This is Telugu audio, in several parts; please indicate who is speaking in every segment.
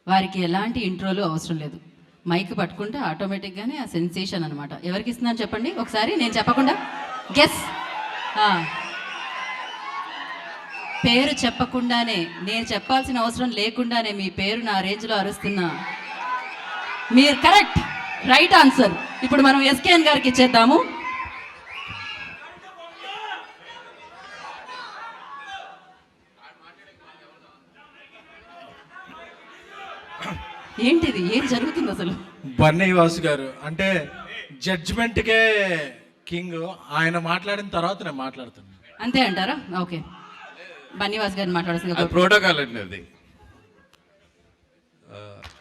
Speaker 1: వారికి ఎలాంటి ఇంట్రోలు అవసరం లేదు. మైక్ పట్టుకుంటే ఆటోమేటిక్గానే ఆ సెన్సేషన్ అనమాట. ఎవరికి ఇస్తున్నాను చెప్పండి ఒకసారి, నేను చెప్పకుండా గెస్. పేరు చెప్పకుండానే, నేను చెప్పాల్సిన అవసరం లేకుండానే మీ పేరు నా రేంజ్లో అరుస్తున్నా మీరు కరెక్ట్, రైట్ ఆన్సర్. ఇప్పుడు మనం ఎస్కేఎన్ గారికి ఇచ్చేద్దాము. ఏంటిది, ఏం జరుగుతుంది అసలు?
Speaker 2: బన్నీవాస్ గారు అంటే జడ్జిమెంట్కే కింగ్. ఆయన మాట్లాడిన తర్వాత నేను మాట్లాడుతున్నాను.
Speaker 1: అంతే అంటారా? ఓకే, బన్నీవాస్ గారిని మాట్లాడాల్సింది.
Speaker 3: ప్రోటోకాల్ అండి అది.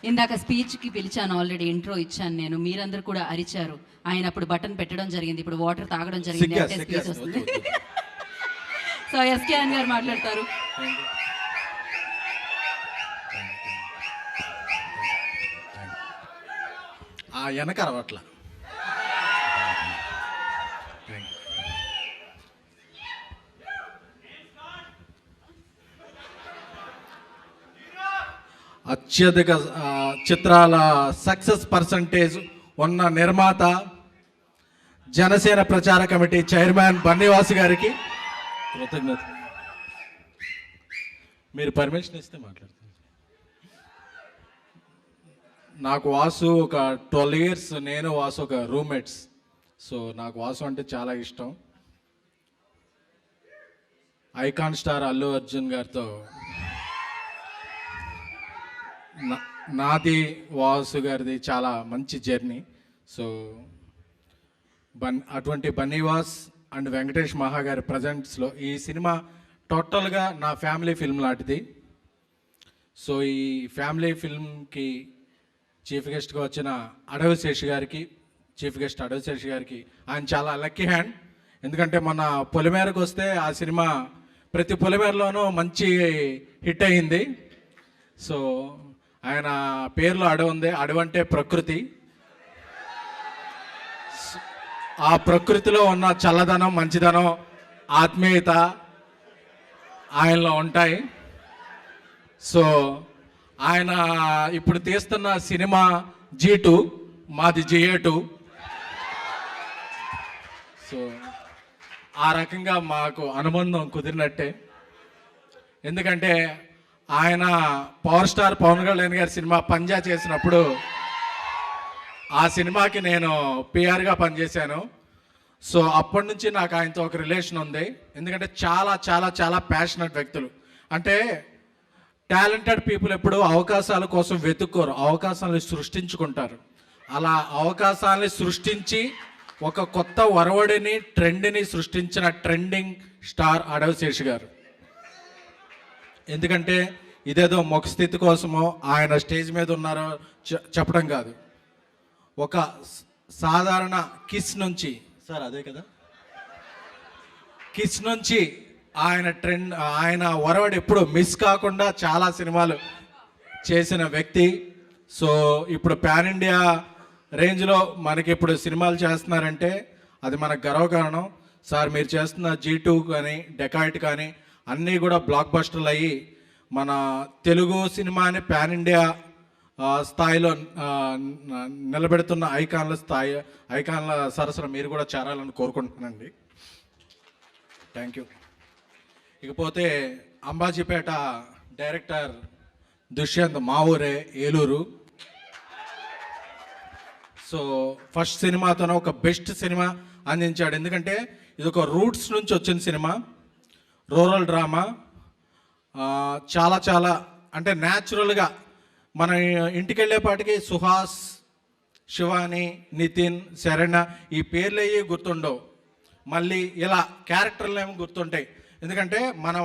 Speaker 1: ఇందాక స్పీచ్కి పిలిచాను, ఆల్రెడీ ఇంట్రో ఇచ్చాను నేను, మీరందరూ కూడా అరిచారు. ఆయన అప్పుడు బటన్ పెట్టడం జరిగింది, ఇప్పుడు వాటర్ తాగడం జరిగింది, అంటే స్పీచ్ వస్తుంది. సో ఎస్కేఎన్ గారు మాట్లాడతారు.
Speaker 2: వెనక అరవట్ల అత్యధిక చిత్రాల సక్సెస్ పర్సంటేజ్ ఉన్న నిర్మాత, జనసేన ప్రచార కమిటీ చైర్మన్ బన్నీవాసు గారికి కృతజ్ఞత. మీరు పర్మిషన్ ఇస్తే మాట్లాడతాను. నాకు వాసు ఒక 12 years, నేను వాసు ఒక రూమ్మేట్స్. సో నాకు వాసు అంటే చాలా ఇష్టం. ఐకాన్ స్టార్ అల్లు అర్జున్ గారితో నాది వాసు గారిది చాలా మంచి జర్నీ. సో అటువంటి బన్నీవాస్ అండ్ వెంకటేష్ మహా గారి ప్రజెంట్స్లో ఈ సినిమా టోటల్గా నా ఫ్యామిలీ ఫిల్మ్ లాంటిది. సో ఈ ఫ్యామిలీ ఫిల్మ్కి చీఫ్ గెస్ట్గా వచ్చిన అడవి శేషి గారికి, ఆయన చాలా లక్కీ హ్యాండ్. ఎందుకంటే మన పొలిమేరకు వస్తే ఆ సినిమా ప్రతి పొలిమేరలోనూ మంచి హిట్ అయింది. సో ఆయన పేరులో అడవి ఉంది. అడవి అంటే ప్రకృతి. ఆ ప్రకృతిలో ఉన్న చల్లదనం, మంచిదనం, ఆత్మీయత ఆయనలో ఉంటాయి. సో ఆయన ఇప్పుడు తీస్తున్న సినిమా G2, మాది GA2. సో ఆ రకంగా మాకు అనుబంధం కుదిరినట్టే. ఎందుకంటే ఆయన పవర్ స్టార్ పవన్ కళ్యాణ్ గారి సినిమా పంజా చేసినప్పుడు ఆ సినిమాకి నేను పిఆర్గా పనిచేశాను. సో అప్పటి నుంచి నాకు ఆయనతో ఒక రిలేషన్ ఉంది. ఎందుకంటే చాలా చాలా చాలా ప్యాషనెట్ వ్యక్తులు. అంటే టాలెంటెడ్ పీపుల్ ఎప్పుడు అవకాశాల కోసం వెతుక్కోరు, అవకాశాలను సృష్టించుకుంటారు. అలా అవకాశాలని సృష్టించి ఒక కొత్త ఒరవడిని, ట్రెండ్ని సృష్టించిన ట్రెండింగ్ స్టార్ అడవి శేషి గారు. ఎందుకంటే ఇదేదో ముఖ స్థితి కోసమో ఆయన స్టేజ్ మీద ఉన్నారో చెప్పడం కాదు. ఒక సాధారణ కిస్ నుంచి, సార్ అదే కదా, కిస్ నుంచి ఆయన ఒరవడి ఎప్పుడు మిస్ కాకుండా చాలా సినిమాలు చేసిన వ్యక్తి. సో ఇప్పుడు పాన్ ఇండియా రేంజ్లో మనకి ఇప్పుడు సినిమాలు చేస్తున్నారంటే అది మనకు గర్వకారణం. సార్ మీరు చేస్తున్న G2 కానీ డెకాయిట్ కానీ అన్నీ కూడా బ్లాక్ బస్టర్లు అయ్యి మన తెలుగు సినిమాని పాన్ ఇండియా స్థాయిలో నిలబెడుతున్న ఐకాన్ల సరసన మీరు కూడా చేరాలని కోరుకుంటున్నానండి. Thank you. ఇకపోతే అంబాజీపేట డైరెక్టర్ దుష్యంత్, మా ఊరే, ఏలూరు. సో ఫస్ట్ సినిమాతోనే ఒక బెస్ట్ సినిమా అందించాడు. ఎందుకంటే ఇది ఒక రూట్స్ నుంచి వచ్చిన సినిమా, రూరల్ డ్రామా. చాలా చాలా అంటే న్యాచురల్గా మన ఇంటికి వెళ్ళేపాటికి సుహాస్, శివాని, నితిన్, శరణ్య ఈ పేర్లు అయ్యి గుర్తుండవు. మళ్ళీ ఇలా క్యారెక్టర్లు ఏమో గుర్తుంటాయి. ఎందుకంటే మన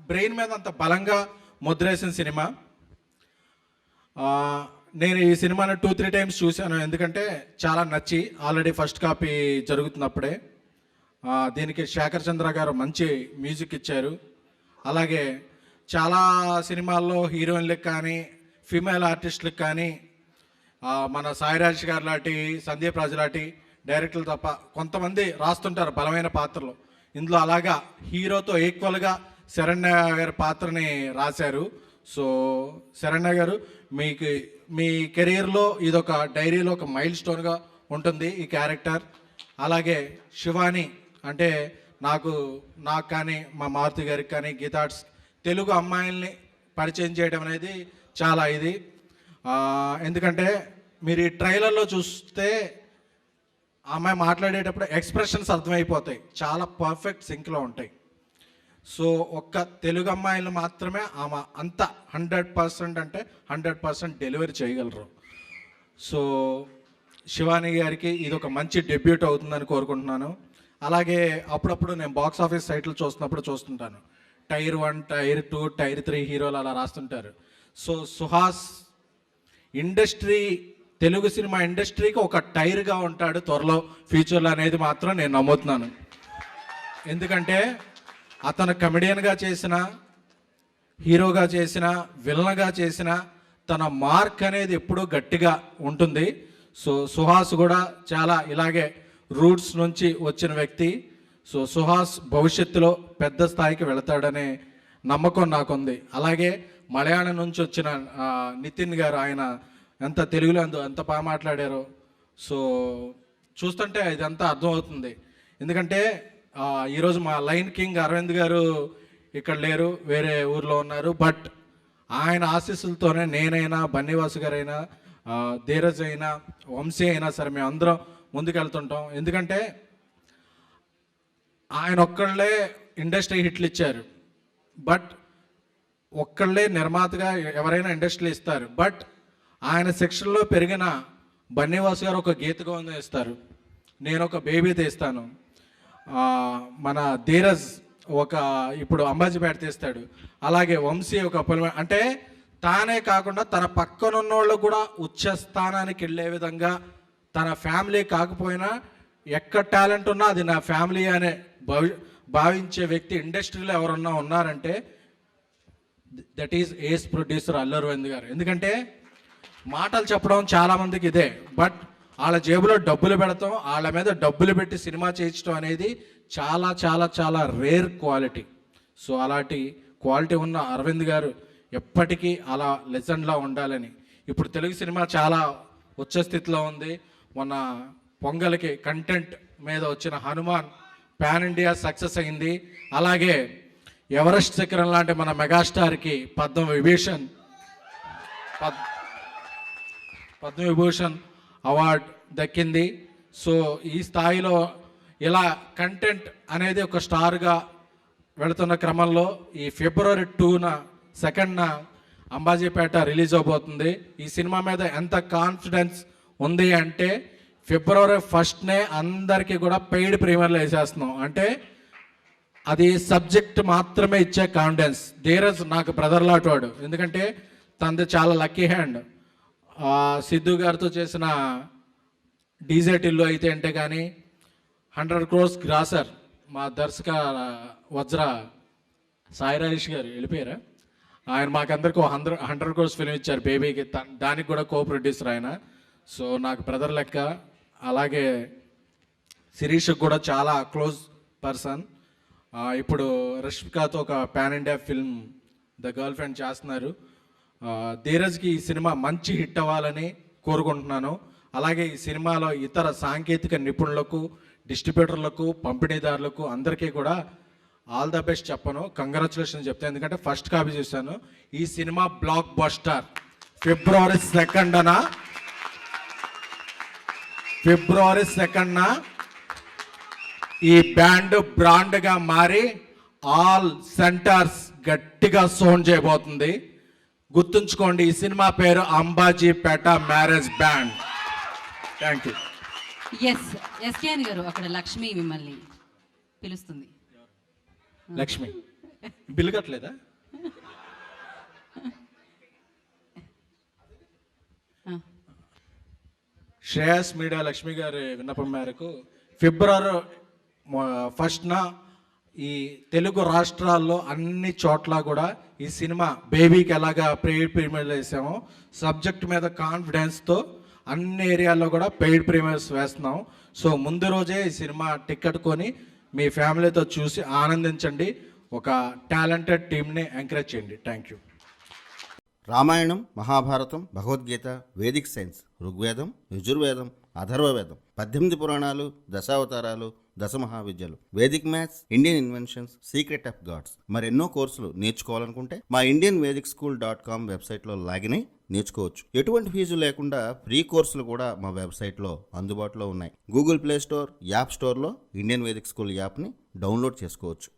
Speaker 2: బ్రెయిన్ మీద అంత బలంగా ముద్రేసిన సినిమా. నేను ఈ సినిమాని 2-3 times చూశాను. ఎందుకంటే చాలా నచ్చి, ఆల్రెడీ ఫస్ట్ కాపీ జరుగుతున్నప్పుడే. దీనికి శేఖర్ చంద్ర గారు మంచి మ్యూజిక్ ఇచ్చారు. అలాగే చాలా సినిమాల్లో హీరోయిన్లకు కానీ ఫీమేల్ ఆర్టిస్టులకు కానీ మన సాయిరాజ్ గారు లాంటి, సందీప్ రాజు లాంటి డైరెక్టర్లు తప్ప కొంతమంది రాస్తుంటారు బలమైన పాత్రలు. ఇందులో అలాగా హీరోతో ఈక్వల్గా శరణ్య గారి పాత్రని రాశారు. సో శరణ్య గారు, మీకు మీ కెరీర్లో ఇదొక డైరీలో ఒక మైల్ స్టోన్గా ఉంటుంది ఈ క్యారెక్టర్. అలాగే శివాని అంటే నాకు కానీ మా మారుతి గారికి కానీ గీతార్ట్స్ తెలుగు అమ్మాయిల్ని పరిచయం చేయడం అనేది చాలా ఇది. ఎందుకంటే మీరు ఈ ట్రైలర్లో చూస్తే ఆ అమ్మాయి మాట్లాడేటప్పుడు ఎక్స్ప్రెషన్స్ అర్థమైపోతాయి, చాలా పర్ఫెక్ట్ సింక్లో ఉంటాయి. సో ఒక్క తెలుగు అమ్మాయిలు మాత్రమే ఆమె అంత 100% అంటే 100% డెలివరీ చేయగలరు. సో శివాని గారికి ఇది ఒక మంచి డెబ్యూట్ అవుతుందని కోరుకుంటున్నాను. అలాగే అప్పుడప్పుడు నేను బాక్స్ ఆఫీస్ సైట్లు చూస్తుంటాను, టైర్ 1, టైర్ 2, టైర్ 3 హీరోలు అలా రాస్తుంటారు. సో సుహాస్ తెలుగు సినిమా ఇండస్ట్రీకి ఒక టైర్గా ఉంటాడు త్వరలో ఫ్యూచర్లో అనేది మాత్రం నేను నమ్ముతున్నాను. ఎందుకంటే అతను కమెడియన్గా చేసిన, హీరోగా చేసిన, విలన్గా చేసిన తన మార్క్ అనేది ఎప్పుడూ గట్టిగా ఉంటుంది. సో సుహాస్ కూడా చాలా ఇలాగే రూట్స్ నుంచి వచ్చిన వ్యక్తి. సో సుహాస్ భవిష్యత్తులో పెద్ద స్థాయికి వెళతాడనే నమ్మకం నాకుంది. అలాగే మలయాళం నుంచి వచ్చిన నితిన్ గారు, ఆయన ఎంత తెలుగులో ఎంత బాగా మాట్లాడారో. సో చూస్తుంటే ఇదంతా అర్థమవుతుంది. ఎందుకంటే ఈరోజు మా లైన్ కింగ్ అరవింద్ గారు ఇక్కడ లేరు, వేరే ఊర్లో ఉన్నారు. బట్ ఆయన ఆశీస్సులతోనే నేనైనా, బన్నీవాసు గారైనా, ధీరజ్ అయినా, వంశీ అయినా సరే మేము అందరం ముందుకెళ్తుంటాం. ఎందుకంటే ఆయన ఒక్కళ్ళే ఇండస్ట్రీ హిట్లు ఇచ్చారు, బట్ ఒక్కళ్ళే నిర్మాతగా ఎవరైనా ఇండస్ట్రీ ఇస్తారు. బట్ ఆయన సెక్షన్లో పెరిగిన బన్నీవాసు గారు ఒక గీత గోవిందం ఇస్తారు, నేను ఒక బేబీ తీస్తాను. మన ధీరజ్ ఇప్పుడు అంబాజీపేట తీస్తాడు. అలాగే వంశీ ఒక అంటే తానే కాకుండా తన పక్కనున్నోళ్ళు కూడా ఉచ్చ స్థానానికి వెళ్ళే విధంగా, తన ఫ్యామిలీ కాకపోయినా ఎక్కడ టాలెంట్ ఉన్నా అది నా ఫ్యామిలీ అనే భావించే వ్యక్తి ఇండస్ట్రీలో ఎవరన్నా ఉన్నారంటే that is ace producer Allu Aravind గారు. ఎందుకంటే మాటలు చెప్పడం చాలామందికి ఇదే, బట్ వాళ్ళ జేబులో డబ్బులు పెడతాం, వాళ్ళ మీద డబ్బులు పెట్టి సినిమా చేయించడం అనేది చాలా చాలా చాలా రేర్ క్వాలిటీ. సో అలాంటి క్వాలిటీ ఉన్న అరవింద్ గారు ఎప్పటికీ అలా లెజెండ్లా ఉండాలని. ఇప్పుడు తెలుగు సినిమా చాలా ఉచ్చ స్థితిలో ఉంది. మొన్న పొంగల్కి కంటెంట్ మీద వచ్చిన హనుమాన్ పాన్ ఇండియా సక్సెస్ అయింది. అలాగే ఎవరెస్ట్ శిఖరం లాంటి మన మెగాస్టార్కి పద్మవిభూషణ్ అవార్డ్ దక్కింది. సో ఈ స్థాయిలో ఇలా కంటెంట్ అనేది ఒక స్టార్గా వెళుతున్న క్రమంలో ఈ ఫిబ్రవరి 2న అంబాజీపేట రిలీజ్ అవబోతుంది. ఈ సినిమా మీద ఎంత కాన్ఫిడెన్స్ ఉంది అంటే ఫిబ్రవరి 1నే అందరికీ కూడా పెయిడ్ ప్రీమియర్లు వేసేస్తున్నాం. అంటే అది సబ్జెక్ట్ మాత్రమే ఇచ్చే కాన్ఫిడెన్స్. ధీరజ్ నాకు బ్రదర్ లాంటివాడు, ఎందుకంటే తనది చాలా లక్కీ హ్యాండ్. సిద్ధు గారితో చేసిన డీజే టిల్లు అయితే అంటే కానీ 100 crores గ్రాసర్ మా దర్శక వజ్ర సాయి రాజేష్ గారు వెళ్ళిపోయారా, ఆయన మాకందరికి 100 crores ఫిల్మ్ ఇచ్చారు బేబీకి, దానికి కూడా కో ప్రొడ్యూసర్ ఆయన. సో నాకు బ్రదర్ లెక్క. అలాగే శిరీష్కి కూడా చాలా క్లోజ్ పర్సన్. ఇప్పుడు రష్మికతో ఒక pan India film the girl friend చేస్తున్నారు. ధీరజ్కి ఈ సినిమా మంచి హిట్ అవ్వాలని కోరుకుంటున్నాను. అలాగే ఈ సినిమాలో ఇతర సాంకేతిక నిపుణులకు, డిస్ట్రిబ్యూటర్లకు, పంపిణీదారులకు అందరికీ కూడా ఆల్ ద బెస్ట్ చెప్పను, కంగ్రాచులేషన్ చెప్తాను. ఎందుకంటే ఫస్ట్ కాపీ చూశాను. ఈ సినిమా బ్లాక్ బస్టర్. ఫిబ్రవరి 2న ఈ బ్రాండ్గా మారి ఆల్ సెంటర్స్ గట్టిగా సౌండ్ చేయబోతుంది. గుర్తుంచుకోండి, ఈ సినిమా పేరు Ambajipeta marriage band. Thank you.
Speaker 1: SKN గారు, అక్కడ లక్ష్మి మిమ్మల్ని పిలుస్తుంది.
Speaker 2: లక్ష్మి బిల్లు కట్టలేదా? శ్రేయస్ మీడియా లక్ష్మి గారి విన్నపం మేరకు ఫిబ్రవరి 1న ఈ తెలుగు రాష్ట్రాల్లో అన్ని చోట్ల కూడా ఈ సినిమా బేబీకి ఎలాగా ప్రీమియర్ వేసామో సబ్జెక్ట్ మీద కాన్ఫిడెన్స్తో అన్ని ఏరియాల్లో కూడా పెయిడ్ ప్రీమియర్స్ వేస్తున్నాం. సో ముందు రోజే ఈ సినిమా టికెట్ కొని మీ ఫ్యామిలీతో చూసి ఆనందించండి. ఒక టాలెంటెడ్ టీమ్ని ఎంకరేజ్ చేయండి. Thank you.
Speaker 3: Ramayanam, Mahabharatam, Bhagavadgita, vedic science, Rigvedam, Yajurvedam, Atharvavedam, 18 పురాణాలు, దశావతారాలు, దశమహావిద్యలు, vedic maths, Indian inventions, secret of gods, మరెన్నో కోర్సులు నేర్చుకోవాలనుకుంటే మా indianvedicSchool.com వెబ్సైట్లో లాగిన్ అయి నేర్చుకోవచ్చు. ఎటువంటి ఫీజు లేకుండా ఫ్రీ కోర్సులు కూడా మా వెబ్సైట్లో అందుబాటులో ఉన్నాయి. గూగుల్ ప్లే స్టోర్, యాప్ స్టోర్లో ఇండియన్ వేదిక్ స్కూల్ యాప్ని డౌన్లోడ్ చేసుకోవచ్చు.